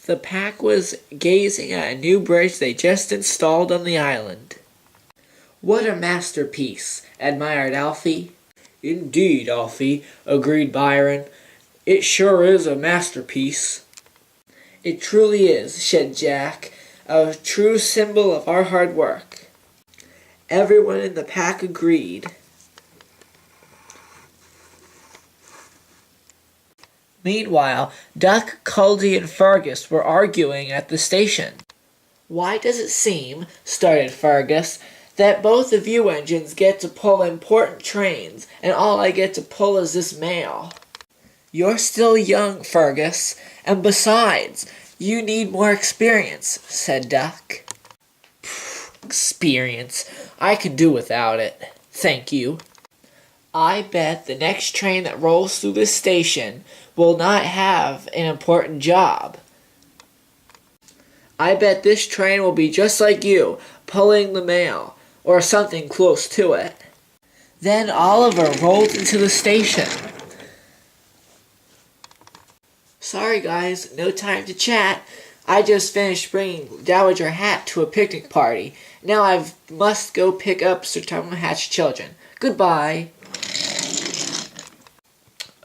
The pack was gazing at a new bridge they just installed on the island. "What a masterpiece," admired Alfie. "Indeed, Alfie," agreed Byron. "It sure is a masterpiece." "It truly is," said Jack, "a true symbol of our hard work." Everyone in the pack agreed. Meanwhile, Duck, Culdy, and Fergus were arguing at the station. "Why does it seem," started Fergus, "that both of you engines get to pull important trains, and all I get to pull is this mail?" "You're still young, Fergus, and besides, you need more experience," said Duck. "Experience. I can do without it. Thank you. I bet the next train that rolls through this station will not have an important job. I bet this train will be just like you, pulling the mail, or something close to it." Then Oliver rolled into the station. "Sorry guys, no time to chat. I just finished bringing Dowager Hat to a picnic party. Now I must go pick up Sir Topham Hatt's children. Goodbye."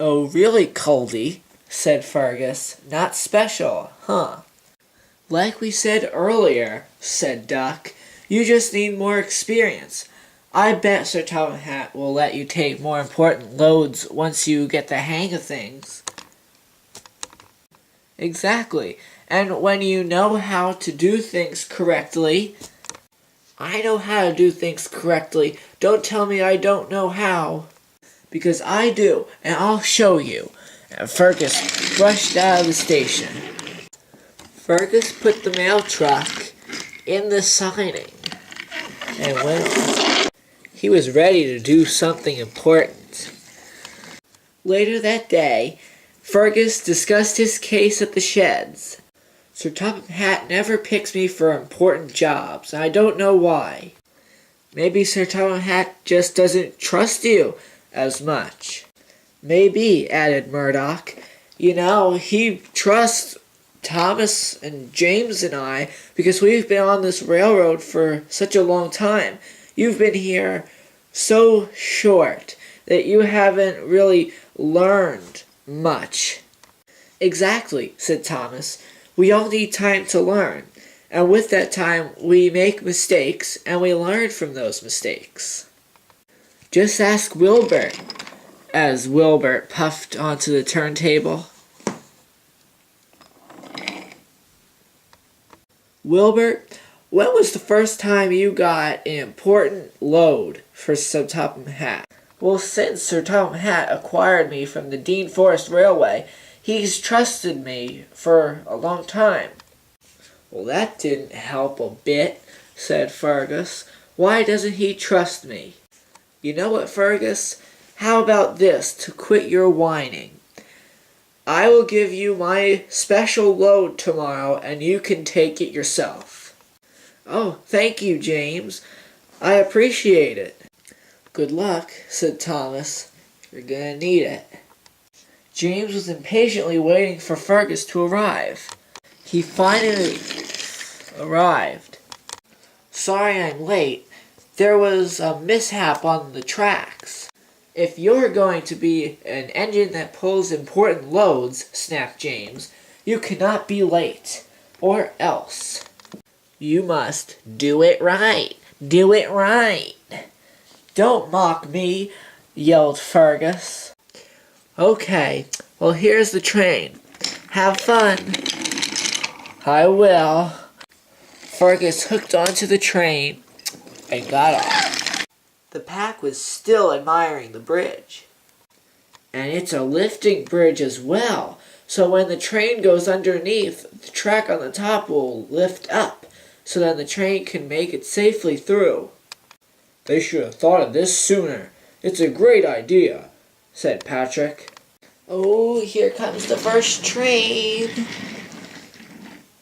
"Oh, really, Culdy?" said Fergus. "Not special, huh?" "Like we said earlier," said Duck, "you just need more experience. I bet Sir Topham Hatt will let you take more important loads once you get the hang of things." "Exactly, and when you know how to do things correctly." "I know how to do things correctly. Don't tell me I don't know how." "Because I do, and I'll show you." And Fergus rushed out of the station. Fergus put the mail truck in the siding, and when he was ready to do something important. Later that day, Fergus discussed his case at the sheds. "Sir Topham Hatt never picks me for important jobs, and I don't know why." "Maybe Sir Topham Hatt just doesn't trust you as much." "Maybe," added Murdoch. "You know, he trusts Thomas and James and I because we've been on this railroad for such a long time. You've been here so short that you haven't really learned much." "Exactly," said Thomas. "We all need time to learn, and with that time we make mistakes and we learn from those mistakes. Just ask Wilbert," as Wilbert puffed onto the turntable. "Wilbert, when was the first time you got an important load for Sir Topham Hatt?" "Well, since Sir Topham Hatt acquired me from the Dean Forest Railway, he's trusted me for a long time." "Well, that didn't help a bit," said Fergus. "Why doesn't he trust me?" "You know what, Fergus? How about this to quit your whining? I will give you my special load tomorrow, and you can take it yourself." "Oh, thank you, James. I appreciate it." "Good luck," said Thomas. "You're gonna need it." James was impatiently waiting for Fergus to arrive. He finally arrived. "Sorry I'm late. There was a mishap on the tracks." "If you're going to be an engine that pulls important loads," snapped James, "you cannot be late. Or else." "You must do it right. Do it right." "Don't mock me," yelled Fergus. "Okay, well here's the train. Have fun." "I will." Fergus hooked onto the train and got off. The pack was still admiring the bridge. "And it's a lifting bridge as well, so when the train goes underneath, the track on the top will lift up, so then the train can make it safely through." "They should have thought of this sooner. It's a great idea," said Patrick. "Oh, here comes the first train."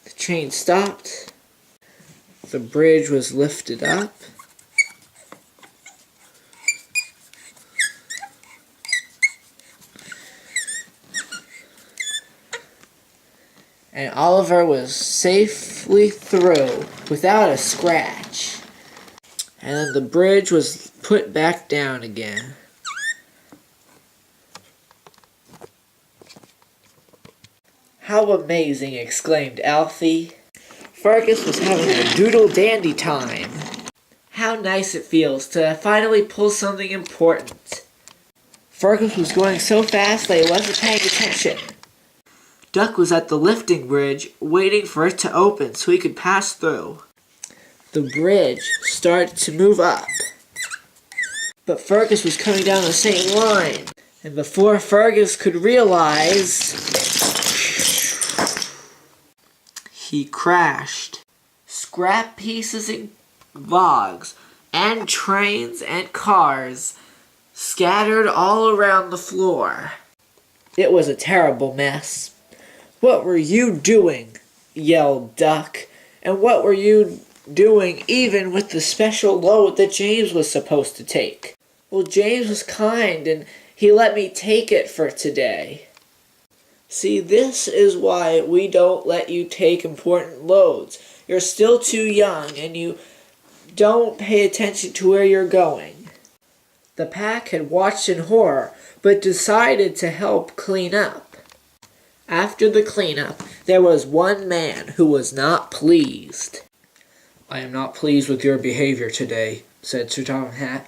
The train stopped. The bridge was lifted up. and Oliver was safely through without a scratch. And then the bridge was put back down again. "How amazing!" exclaimed Alfie. Fergus was having a doodle-dandy time. "How nice it feels to finally pull something important." Fergus was going so fast that he wasn't paying attention. Duck was at the lifting bridge, waiting for it to open so he could pass through. The bridge started to move up, but Fergus was coming down the same line. And before Fergus could realize, he crashed. Scrap pieces and logs, and trains and cars scattered all around the floor. It was a terrible mess. "What were you doing?" yelled Duck. "And what were you doing even with the special load that James was supposed to take?" "Well, James was kind and he let me take it for today." "See, this is why we don't let you take important loads. You're still too young and you don't pay attention to where you're going." The pack had watched in horror, but decided to help clean up. After the cleanup, there was one man who was not pleased. "I am not pleased with your behavior today," said Sir Topham Hatt.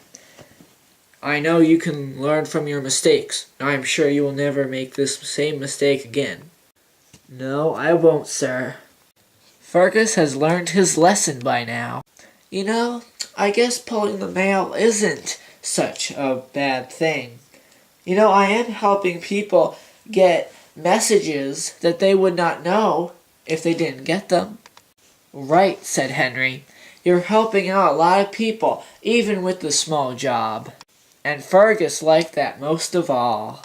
"I know you can learn from your mistakes. I am sure you will never make this same mistake again." "No, I won't, sir. Fergus has learned his lesson by now. You know, I guess pulling the mail isn't such a bad thing. You know, I am helping people get messages that they would not know if they didn't get them." "Right," said Henry. "You're helping out a lot of people, even with the small job." And Fergus liked that most of all.